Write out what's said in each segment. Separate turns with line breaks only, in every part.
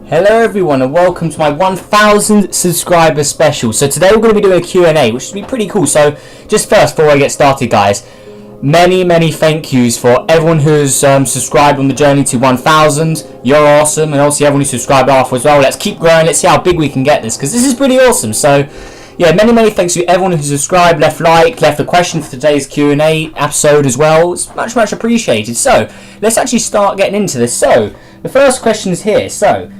Hello everyone and welcome to my 1000 subscriber special. So today we're going to be doing a Q&A, which should be pretty cool. So just first, before I get started guys, many thank yous for everyone who's subscribed on the journey to 1000. You're awesome, and also everyone who subscribed after as well. Let's keep growing, let's see how big we can get this, because this is pretty awesome. So yeah, many thanks to everyone who subscribed, left a question for today's Q&A episode as well. It's much appreciated. So let's actually start getting into this. So the first question is here. So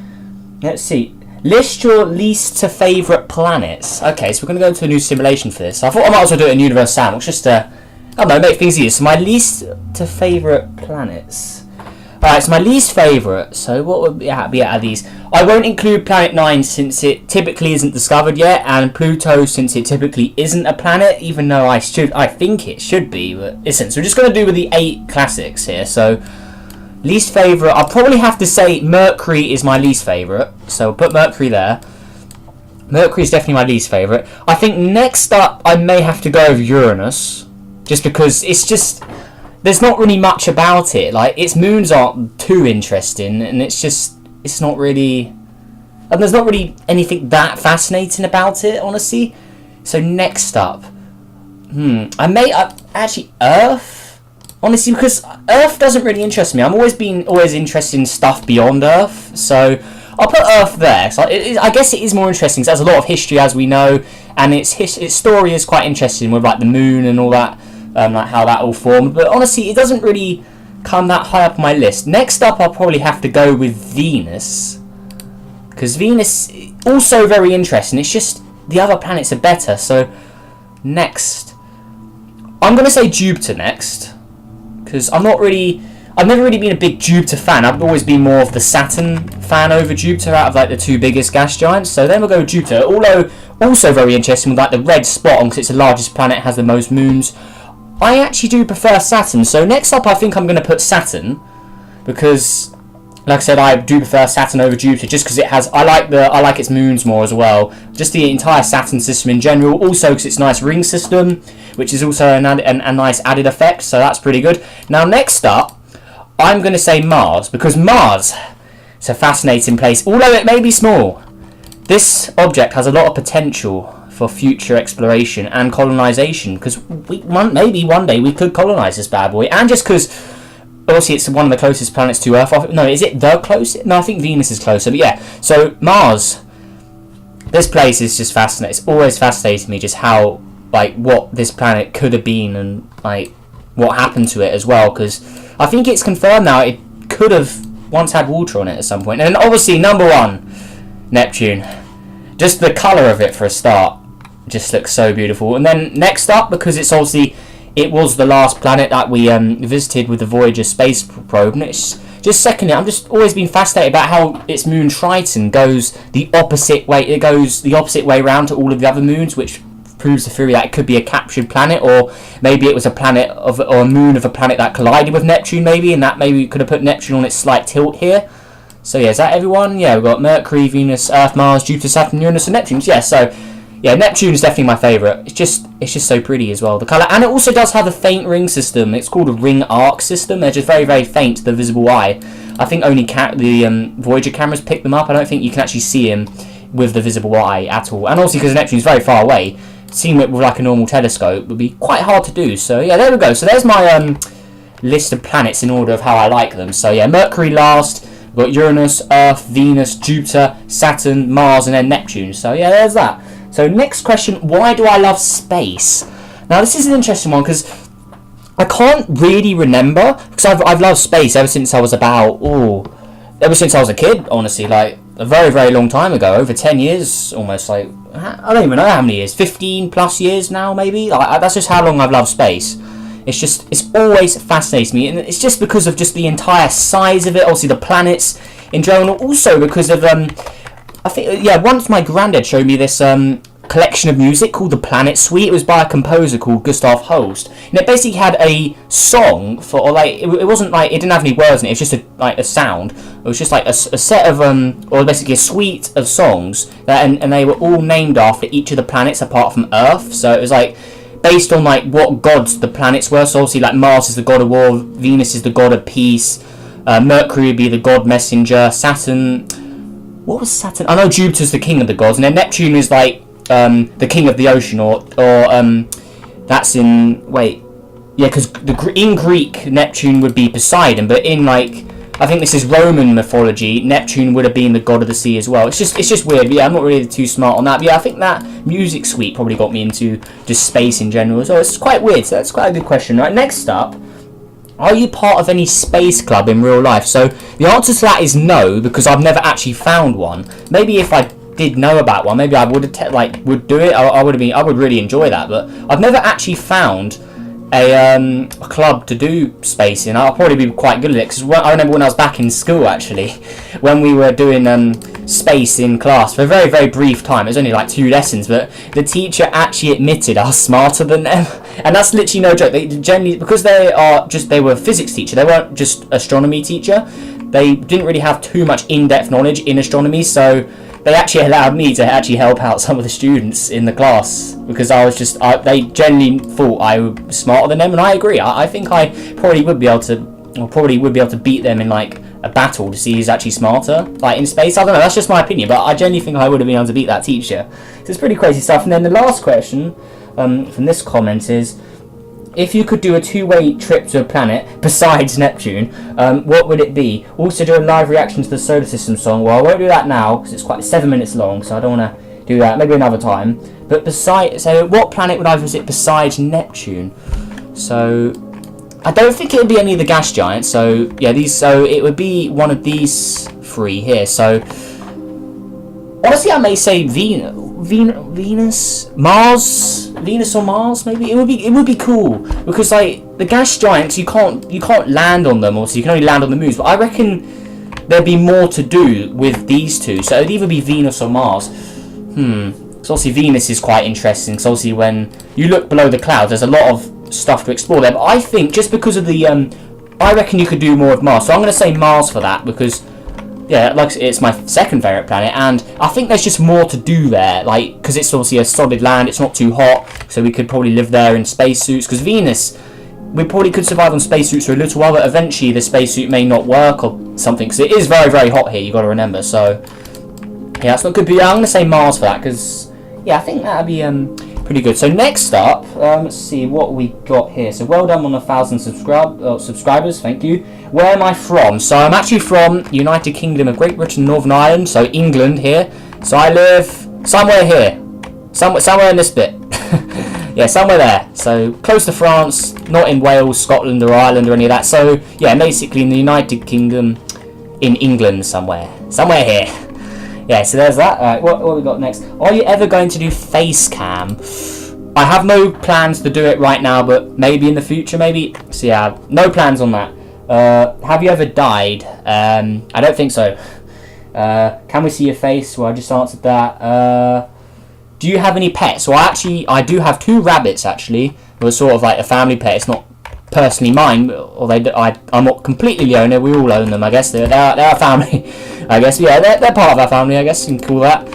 let's see. List your least to favourite planets. Okay, so we're going to go into a new simulation for this. I thought I might as well do it in Universe Sandbox just to, I don't know, make things easier. So my least to favourite planets. Alright, so my least favourite. So what would be out of these? I won't include Planet 9 since it typically isn't discovered yet, and Pluto since it typically isn't a planet, even though I think it should be, but isn't. So we're just going to do with the 8 classics here. So least favourite, I'll probably have to say Mercury is my least favourite. So I'll put Mercury there. Mercury is definitely my least favourite. I think next up I may have to go with Uranus. Just because there's not really much about it. Like, its moons aren't too interesting, and it's not really, and there's not really anything that fascinating about it, honestly. So next up, actually Earth. Honestly, because Earth doesn't really interest me. I'm always interested in stuff beyond Earth, so I'll put Earth there. So I guess it is more interesting because it has a lot of history, as we know, and its story is quite interesting with like the moon and all that, like how that all formed. But honestly, it doesn't really come that high up on my list. Next up, I'll probably have to go with Venus, because Venus is also very interesting. It's just the other planets are better. So next, I'm gonna say Jupiter next. Because I've never really been a big Jupiter fan. I've always been more of the Saturn fan over Jupiter out of like the 2 biggest gas giants. So then we'll go with Jupiter. Although also very interesting with like the red spot on, because it's the largest planet, has the most moons. I actually do prefer Saturn. So next up, I think I'm going to put Saturn, because like I said, I do prefer Saturn over Jupiter, just because it has. I like its moons more as well. Just the entire Saturn system in general. Also, because it's a nice ring system, which is also a nice added effect. So that's pretty good. Now next up, I'm going to say Mars, because Mars is a fascinating place. Although it may be small, this object has a lot of potential for future exploration and colonization. Because maybe one day we could colonize this bad boy, and just because. Obviously, it's one of the closest planets to Earth. No, is it the closest? No, I think Venus is closer. But yeah, so Mars. This place is just fascinating. It's always fascinated me just how, like, what this planet could have been and, like, what happened to it as well. Because I think it's confirmed now it could have once had water on it at some point. And obviously, number 1, Neptune. Just the colour of it for a start just looks so beautiful. And then next up, because it's obviously... it was the last planet that we visited with the Voyager space probe, and it's just secondly, I'm just always been fascinated about how its moon Triton goes the opposite way. It goes the opposite way around to all of the other moons, which proves the theory that it could be a captured planet, or maybe it was a planet or a moon of a planet that collided with Neptune, maybe, and that maybe could have put Neptune on its slight tilt here. So yeah, is that everyone? Yeah, we've got Mercury, Venus, Earth, Mars, Jupiter, Saturn, Uranus, and Neptune. Yeah, so. Yeah, Neptune is definitely my favourite. It's just so pretty as well, the colour. And it also does have a faint ring system. It's called a ring arc system. They're just very faint to the visible eye. I think only the Voyager cameras pick them up. I don't think you can actually see them with the visible eye at all. And also because Neptune's very far away, seeing it with like a normal telescope would be quite hard to do. So yeah, there we go. So there's my list of planets in order of how I like them. So yeah, Mercury last. We've got Uranus, Earth, Venus, Jupiter, Saturn, Mars, and then Neptune. So yeah, there's that. So next question, why do I love space? Now this is an interesting one, because I can't really remember, because I've loved space ever since I was ever since I was a kid, honestly, like a very long time ago, over 10 years almost, like, I don't even know how many years, 15 plus years now maybe, like, that's just how long I've loved space. It's always fascinates me, and it's just because of just the entire size of it, obviously the planets in general, also because of, I think, yeah, once my granddad showed me this collection of music called the Planet Suite. It was by a composer called Gustav Holst, and it basically had a song for, or like, it wasn't like, it didn't have any words in it, it was just a sound. It was just like a set of, or basically a suite of songs, that, and they were all named after each of the planets apart from Earth. So it was like, based on like what gods the planets were. So obviously like Mars is the god of war, Venus is the god of peace, Mercury would be the god messenger, Saturn What was Saturn? I know Jupiter's the king of the gods, and then Neptune is like the king of the ocean, or that's in yeah, because in Greek Neptune would be Poseidon, but in like I think this is Roman mythology, Neptune would have been the god of the sea as well. It's just weird. But yeah, I'm not really too smart on that. But yeah, I think that music suite probably got me into just space in general. So it's quite weird. So that's quite a good question. Right, next up, are you part of any space club in real life? So the answer to that is no, because I've never actually found one. Maybe if I did know about one, maybe I would have would do it. I would really enjoy that. But I've never actually found a club to do space in. I'll probably be quite good at it, because I remember when I was back in school actually, when we were doing space in class for a very, very brief time. It was only like 2 lessons, but the teacher actually admitted I was smarter than them, and that's literally no joke. They generally, because they were a physics teacher, they weren't just astronomy teacher. They didn't really have too much in-depth knowledge in astronomy, so they actually allowed me to actually help out some of the students in the class, because they genuinely thought I was smarter than them, and I agree. I think I probably would be able to beat them in like a battle to see who's actually smarter, like in space. I don't know, that's just my opinion, but I genuinely think I would have been able to beat that teacher. So it's pretty crazy stuff. And then the last question from this comment is, if you could do a 2-way trip to a planet besides Neptune, what would it be? Also do a live reaction to the solar system song. Well, I won't do that now because it's quite 7 minutes long, so I don't want to do that. Maybe another time. But so what planet would I visit besides Neptune? So I don't think it would be any of the gas giants. So yeah, it would be one of these 3 here. So honestly, I may say Venus, Mars, Venus or Mars, maybe. It would be cool, because like the gas giants, you can't land on them, or so you can only land on the moons. But I reckon there'd be more to do with these 2, so it'd either be Venus or Mars. So obviously Venus is quite interesting, because obviously when you look below the clouds, there's a lot of stuff to explore there. But I think just because of the I reckon you could do more with Mars. So I'm going to say Mars for that, because yeah, like it's my second favourite planet, and I think there's just more to do there, like, because it's obviously a solid land, it's not too hot, so we could probably live there in spacesuits, because Venus, we probably could survive on spacesuits for a little while, but eventually the spacesuit may not work or something, because it is very, very hot here, you got to remember. So yeah, that's not good, but yeah, I'm going to say Mars for that, because yeah, I think that would be pretty good. So next up, let's see what we got here. So well done on 1,000 subscribers, thank you. Where am I from? So I'm actually from United Kingdom of Great Britain, Northern Ireland, so England here. So I live somewhere here, somewhere in this bit. Yeah, somewhere there. So close to France, not in Wales, Scotland or Ireland or any of that. So yeah, basically in the United Kingdom, in England somewhere here. Yeah, so there's that. Alright, what we got next? Are you ever going to do face cam? I have no plans to do it right now, but maybe in the future, maybe. So yeah, no plans on that. Have you ever died? I don't think so. Can we see your face? Well, I just answered that. Do you have any pets? Well, I do have 2 rabbits, actually. They're sort of like a family pet. It's not personally mine, although I'm not completely the owner. We all own them, I guess. They're a family, I guess. Yeah, they're part of our family, I guess you can call that.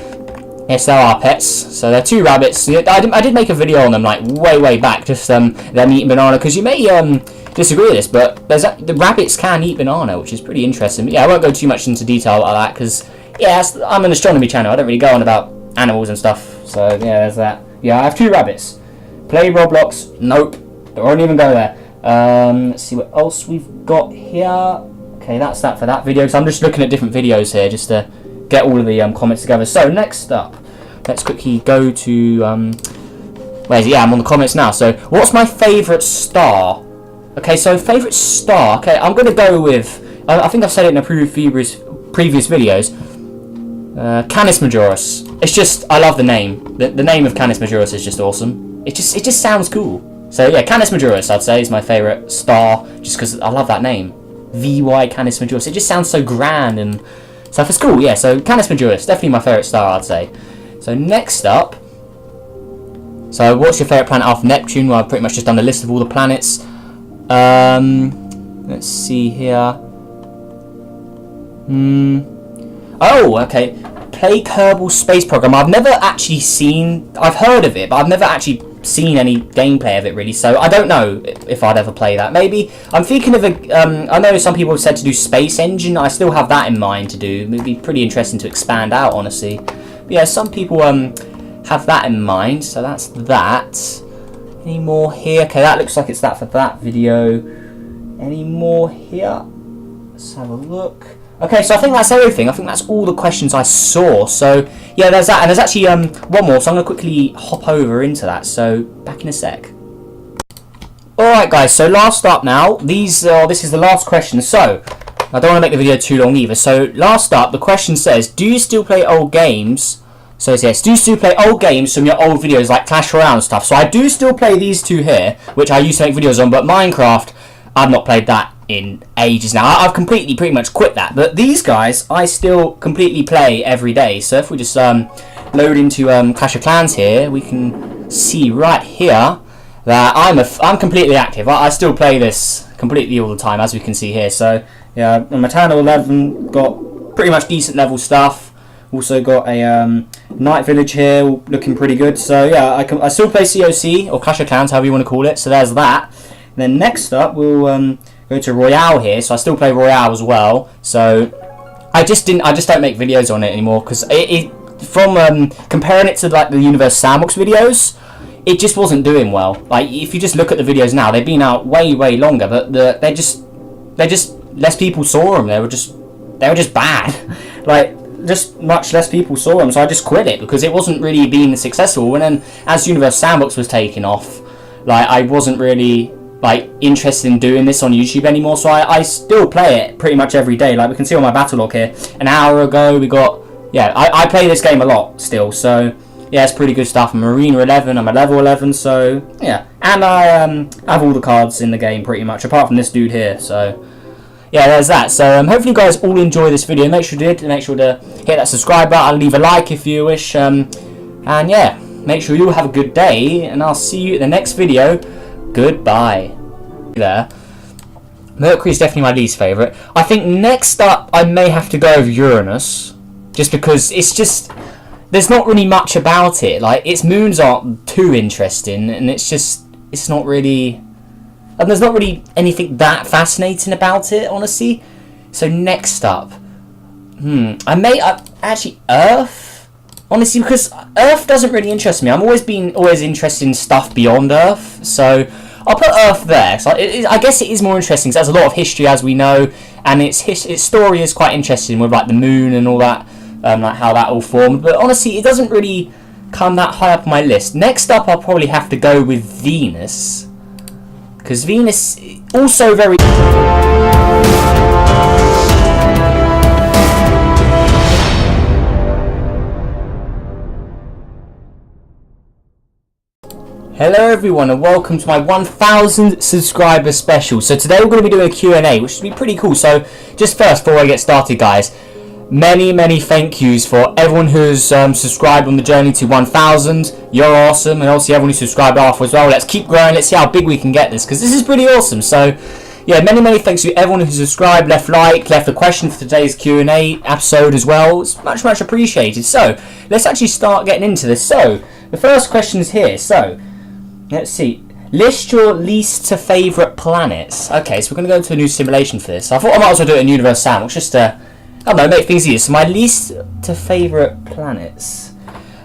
Yes, they're our pets. So they're 2 rabbits. I did make a video on them like way back, just them eating banana, because you may disagree with this, but the rabbits can eat banana, which is pretty interesting. But yeah, I won't go too much into detail about that, because yeah, I'm an astronomy channel. I don't really go on about animals and stuff. So yeah, there's that. Yeah, I have 2 rabbits. Play Roblox? Nope. Don't even go there. Let's see what else we've got here. Okay, that's that for that video. So I'm just looking at different videos here just to get all of the comments together. So next up, let's quickly go to where's it? Yeah, I'm on the comments now. So what's my favourite star? Okay, so favourite star. Okay, I'm gonna go with. I think I've said it in a previous videos. Canis Majoris. It's just, I love the name. The name of Canis Majoris is just awesome. It just sounds cool. So yeah, Canis Majoris, I'd say, is my favourite star, just because I love that name. VY Canis Majoris. It just sounds so grand and stuff. It's cool, yeah. So Canis Majoris, definitely my favourite star, I'd say. So next up, so what's your favourite planet after Neptune? Well, I've pretty much just done a list of all the planets. Let's see here. Oh, okay. Play Kerbal Space Program. I've never actually seen. I've heard of it, but I've never actually seen any gameplay of it really, so I don't know if I'd ever play that. Maybe I'm thinking of a. I know some people have said to do Space Engine. I still have that in mind to do. It'd be pretty interesting to expand out, honestly. But yeah, some people have that in mind, so that's that. Any more here? Okay, that looks like it's that for that video. Any more here? Let's have a look. Okay, so I think that's everything. I think that's all the questions I saw. So, yeah, there's that. And there's actually one more, so I'm going to quickly hop over into that. So, back in a sec. Alright, guys, so last up now. This is the last question. So, I don't want to make the video too long either. So, last up, the question says, do you still play old games? So, yes, do you still play old games from your old videos like Clash Royale and stuff? So, I do still play these two here, which I used to make videos on, but Minecraft, I've not played that in ages now. I've completely pretty much quit that, but these guys I still completely play every day. So if we just load into Clash of Clans here, we can see right here that I'm completely active. I still play this completely all the time, as we can see here. So yeah, I'm Eternal 11, got pretty much decent level stuff. Also got a Night Village here, looking pretty good. So yeah, I still play COC or Clash of Clans, however you want to call it. So there's that. And then next up we'll go to Royale here, so I still play Royale as well. So I just don't make videos on it anymore because from comparing it to like the Universe Sandbox videos, it just wasn't doing well. Like if you just look at the videos now, they've been out way longer, but they just less people saw them. They were just bad. Like just much less people saw them, so I just quit it because it wasn't really being successful. And then as Universe Sandbox was taking off, like I wasn't really like interested in doing this on YouTube anymore, so I still play it pretty much every day. Like we can see on my battle log here, an hour ago we got, yeah, I play this game a lot still, so yeah, it's pretty good stuff. I'm Arena 11, I'm a level 11, so yeah, and I have all the cards in the game pretty much, apart from this dude here, so yeah, there's that. So hopefully you guys all enjoy this video. Make sure you did, make sure to hit that subscribe button, leave a like if you wish, and yeah, make sure you all have a good day, and I'll see you in the next video. Goodbye. There. Mercury is definitely my least favourite. I think next up I may have to go with Uranus, just because there's not really much about it. Like its moons aren't too interesting, and it's not really, and there's not really anything that fascinating about it, honestly. So next up, actually Earth. Honestly, because Earth doesn't really interest me. I'm always interested in stuff beyond Earth, so I'll put Earth there. So I guess it is more interesting because it has a lot of history, as we know, and its story is quite interesting with like the moon and all that, like how that all formed. But honestly, it doesn't really come that high up on my list. Next up, I'll probably have to go with Venus, because Venus also very. Hello everyone and welcome to my 1000 subscriber special. So today we're going to be doing a Q&A, which should be pretty cool. So just first, before I get started guys, many thank yous for everyone who's subscribed on the journey to 1000. You're awesome, and obviously everyone who subscribed after as well. Let's keep growing, let's see how big we can get this, because this is pretty awesome. So yeah, many thanks to everyone who subscribed, left a question for today's Q&A episode as well. It's much appreciated. So let's actually start getting into this. So the first question is here. So let's see. List your least to favourite planets. Okay, so we're going to go into a new simulation for this. So I thought I might as well do it in Universe Sandbox, just to, I don't know, make things easier. So my least to favourite planets.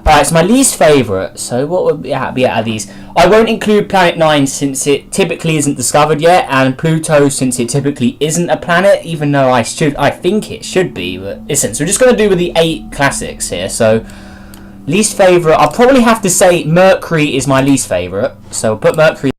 Alright, so my least favourite. So what would be out of these? I won't include Planet 9 since it typically isn't discovered yet, and Pluto since it typically isn't a planet, even though I think it should be, but it isn't. So we're just going to do with the 8 classics here. So least favourite, I'll probably have to say Mercury is my least favourite. So I'll put Mercury